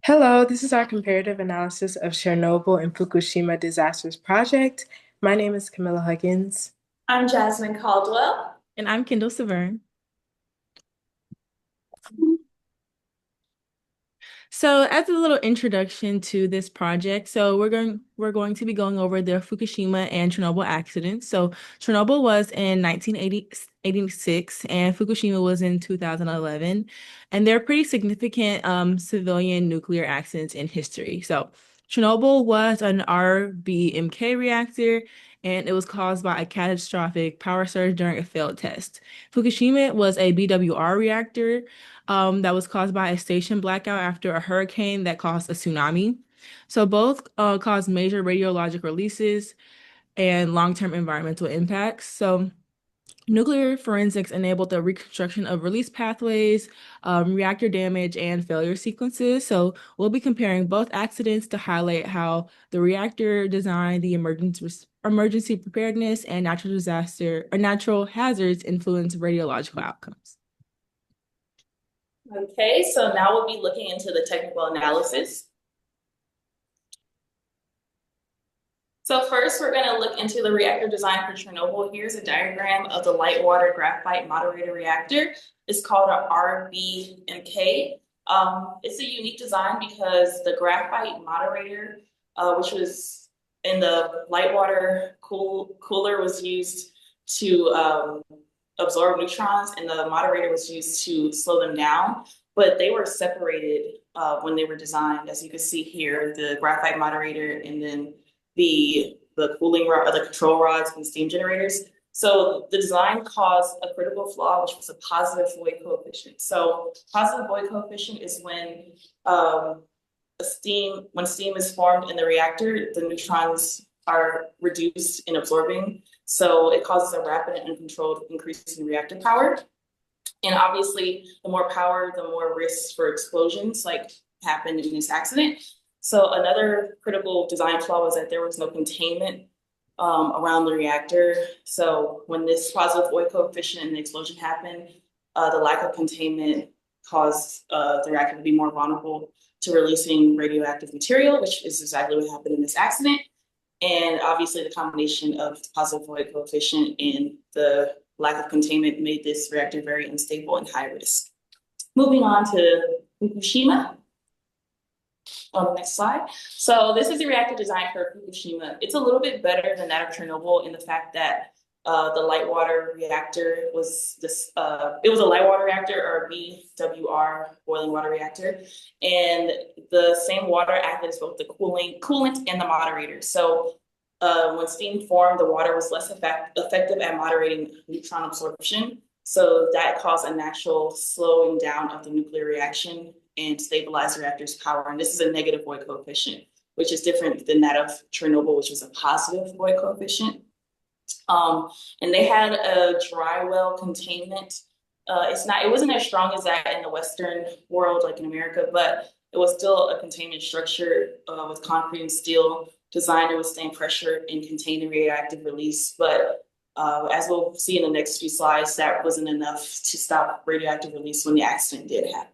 Hello, this is our comparative analysis of Chernobyl and Fukushima disasters project. My name is Camilla Huggins. I'm Jasmine Caldwell. And I'm Kendall Severn. So, as a little introduction to this project, we're going to be going over the Fukushima and Chernobyl accidents. So, Chernobyl was in 1986 and Fukushima was in 2011, and they're pretty significant civilian nuclear accidents in history. So, Chernobyl was an RBMK reactor, and it was caused by a catastrophic power surge during a failed test. Fukushima was a BWR reactor that was caused by a station blackout after a hurricane that caused a tsunami. So both caused major radiologic releases and long-term environmental impacts. So nuclear forensics enabled the reconstruction of release pathways, reactor damage, and failure sequences. So we'll be comparing both accidents to highlight how the reactor design, the emergency preparedness, and natural disaster or natural hazards influence radiological outcomes. Okay, so now we'll be looking into the technical analysis. So first, we're going to look into the reactor design for Chernobyl. Here's a diagram of the light water graphite moderator reactor. It's called a RBMK. It's a unique design because the graphite moderator, which was in the light water cooler, was used to absorb neutrons, and the moderator was used to slow them down. But they were separated when they were designed, as you can see here, the graphite moderator and then the cooling rod, or the control rods and steam generators. So the design caused a critical flaw, which was a positive void coefficient. So positive void coefficient is when steam is formed in the reactor, the neutrons are reduced in absorbing. So it causes a rapid and uncontrolled increase in reactor power. And obviously, the more power, the more risks for explosions, like happened in this accident. So another critical design flaw was that there was no containment around the reactor. So when this positive void coefficient and the explosion happened, the lack of containment caused the reactor to be more vulnerable to releasing radioactive material, which is exactly what happened in this accident. And obviously, the combination of the positive void coefficient and the lack of containment made this reactor very unstable and high risk. Moving on to Fukushima. On the next slide. So this is the reactor design for Fukushima. It's a little bit better than that of Chernobyl in the fact that the light water reactor was this, it was a light water reactor, or BWR, boiling water reactor. And the same water acted as both the coolant and the moderator. So when steam formed, the water was less effective at moderating neutron absorption. So that caused a natural slowing down of the nuclear reaction and stabilize the reactor's power. And this is a negative void coefficient, which is different than that of Chernobyl, which was a positive void coefficient. And they had a dry well containment. It wasn't as strong as that in the Western world, like in America, but it was still a containment structure with concrete and steel designed to withstand pressure and contain the radioactive release. But as we'll see in the next few slides, that wasn't enough to stop radioactive release when the accident did happen.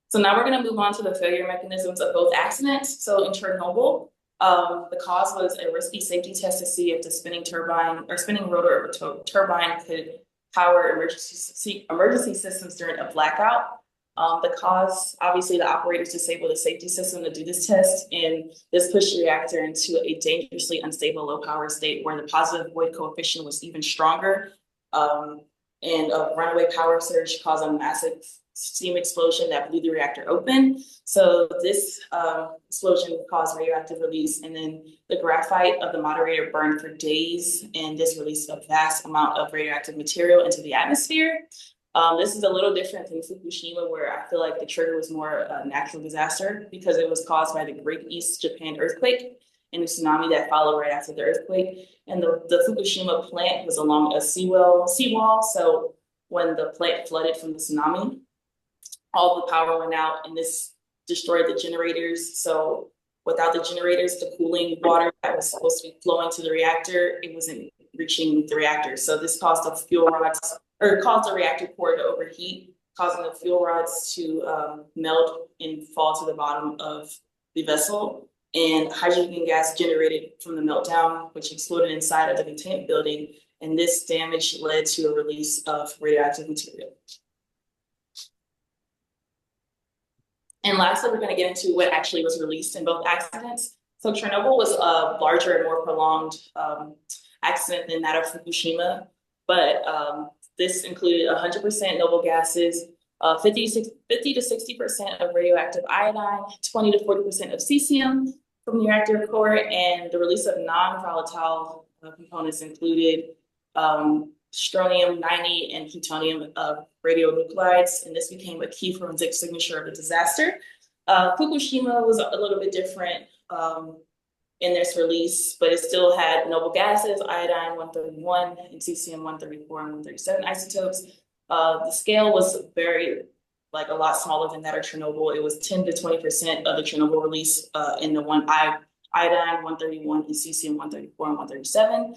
So now we're going to move on to the failure mechanisms of both accidents. So in Chernobyl, the cause was a risky safety test to see if the spinning turbine or spinning rotor of a turbine could power emergency systems during a blackout. The cause, obviously, the operators disabled the safety system to do this test, and this pushed the reactor into a dangerously unstable low power state where the positive void coefficient was even stronger. And a runaway power surge caused a massive steam explosion that blew the reactor open. So this explosion caused radioactive release, and then the graphite of the moderator burned for days, and this released a vast amount of radioactive material into the atmosphere. This is a little different than Fukushima, where I feel like the trigger was more a natural disaster because it was caused by the Great East Japan earthquake and the tsunami that followed right after the earthquake. And the Fukushima plant was along a seawall. So when the plant flooded from the tsunami, all the power went out, and this destroyed the generators. So without the generators, the cooling water that was supposed to be flowing to the reactor, it wasn't reaching the reactor. So this caused the fuel rods, or caused the reactor core to overheat, causing the fuel rods to melt and fall to the bottom of the vessel. And hydrogen gas generated from the meltdown, which exploded inside of the containment building. And this damage led to a release of radioactive material. And lastly, we're going to get into what actually was released in both accidents. So Chernobyl was a larger and more prolonged accident than that of Fukushima, but this included 100% noble gases, 50 to 60% of radioactive iodine, 20 to 40% of cesium from the reactor core, and the release of non-volatile components included strontium-90 and plutonium radionuclides, and this became a key forensic signature of the disaster. Fukushima was a little bit different in this release, but it still had noble gases, iodine 131 and cesium 134 and 137 isotopes. The scale was very, like, a lot smaller than that of Chernobyl. It was 10 to 20% of the Chernobyl release in the iodine 131 and cesium 134 and 137.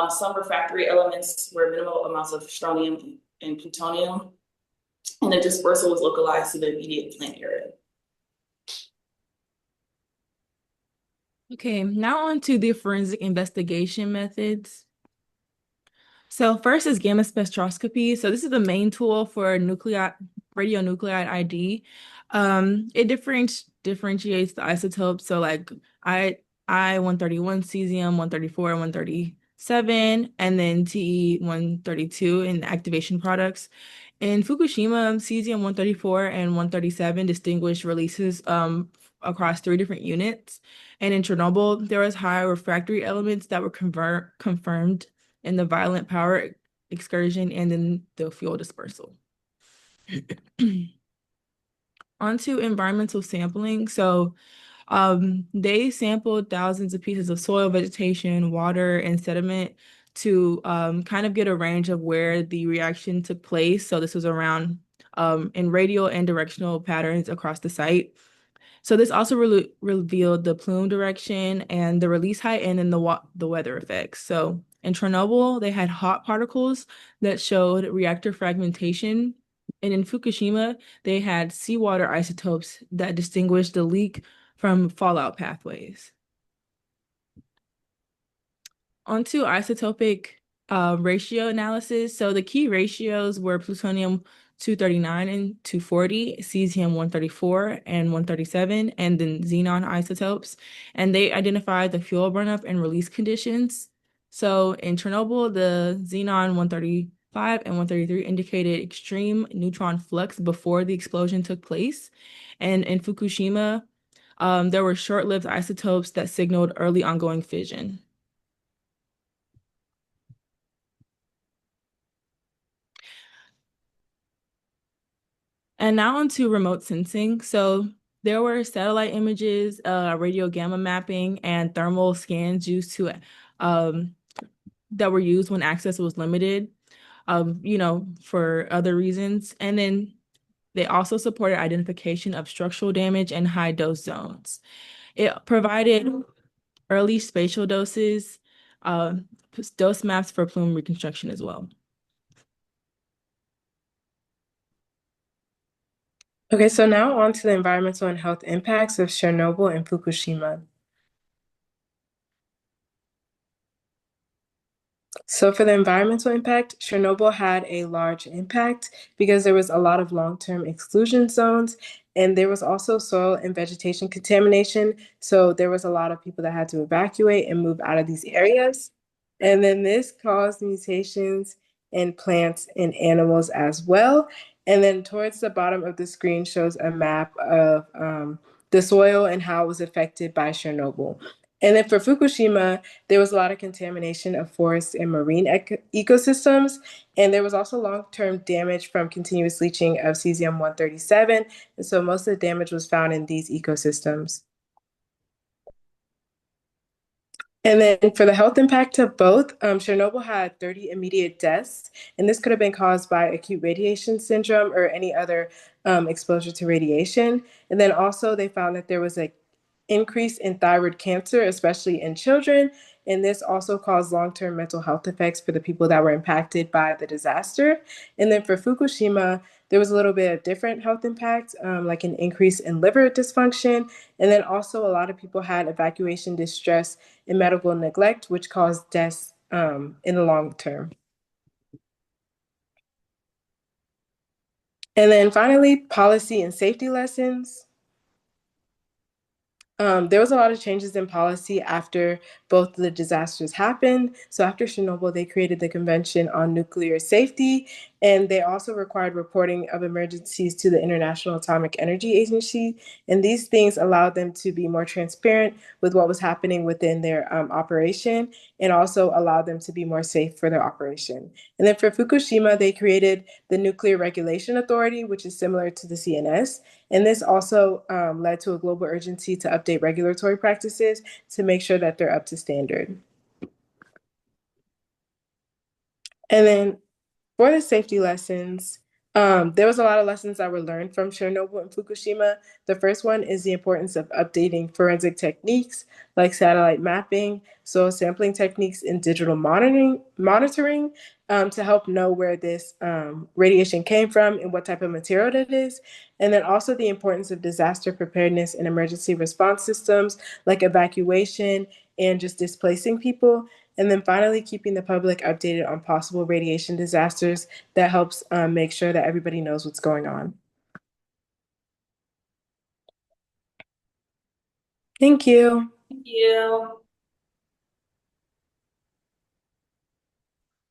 Some refractory elements were minimal amounts of strontium and plutonium, and the dispersal was localized to the immediate plant area. Okay, now on to the forensic investigation methods. So first is gamma spectroscopy. So this is the main tool for radionuclide ID. It differentiates the isotopes. So like I-131, cesium 134 and 137, and then Te-132 in activation products. In Fukushima, cesium 134 and 137 distinguished releases across 3 different units. And in Chernobyl, there was high refractory elements that were confirmed in the violent power excursion and in the fuel dispersal. Onto environmental sampling. So they sampled thousands of pieces of soil, vegetation, water, and sediment to kind of get a range of where the reaction took place. So this was around in radial and directional patterns across the site. So this also revealed the plume direction and the release height and then the weather effects. So in Chernobyl, they had hot particles that showed reactor fragmentation. And in Fukushima, they had seawater isotopes that distinguished the leak from fallout pathways. Onto isotopic ratio analysis. So the key ratios were plutonium 239 and 240, cesium 134 and 137, and then xenon isotopes. And they identified the fuel burnup and release conditions. So in Chernobyl, the xenon 135 and 133 indicated extreme neutron flux before the explosion took place. And in Fukushima, there were short-lived isotopes that signaled early ongoing fission. And now onto remote sensing. So there were satellite images, radio gamma mapping, and thermal scans used to that were used when access was limited, for other reasons. And then they also supported identification of structural damage and high dose zones. It provided early spatial doses, dose maps for plume reconstruction as well. Okay, so now on to the environmental and health impacts of Chernobyl and Fukushima. So for the environmental impact, Chernobyl had a large impact because there was a lot of long-term exclusion zones, and there was also soil and vegetation contamination. So there was a lot of people that had to evacuate and move out of these areas. And then this caused mutations in plants and animals as well. And then towards the bottom of the screen shows a map of the soil and how it was affected by Chernobyl. And then for Fukushima, there was a lot of contamination of forests and marine ecosystems. And there was also long-term damage from continuous leaching of cesium-137. And so most of the damage was found in these ecosystems. And then for the health impact of both, Chernobyl had 30 immediate deaths, and this could have been caused by acute radiation syndrome or any other exposure to radiation. And then also they found that there was an increase in thyroid cancer, especially in children, and this also caused long-term mental health effects for the people that were impacted by the disaster. And then for Fukushima, there was a little bit of different health impact, like an increase in liver dysfunction, and then also a lot of people had evacuation distress and medical neglect, which caused deaths in the long term. And then finally, policy and safety lessons. There was a lot of changes in policy after both the disasters happened. So after Chernobyl, they created the Convention on Nuclear Safety, and they also required reporting of emergencies to the International Atomic Energy Agency. And these things allowed them to be more transparent with what was happening within their operation, and also allowed them to be more safe for their operation. And then for Fukushima, they created the Nuclear Regulation Authority, which is similar to the CNS. And this also led to a global urgency to update regulatory practices to make sure that they're up to standard. And then for the safety lessons, there was a lot of lessons that were learned from Chernobyl and Fukushima. The first one is the importance of updating forensic techniques like satellite mapping, soil sampling techniques, and digital monitoring to help know where this radiation came from and what type of material it is. And then also the importance of disaster preparedness and emergency response systems like evacuation and just displacing people. And then finally, keeping the public updated on possible radiation disasters that helps make sure that everybody knows what's going on. Thank you. Thank you.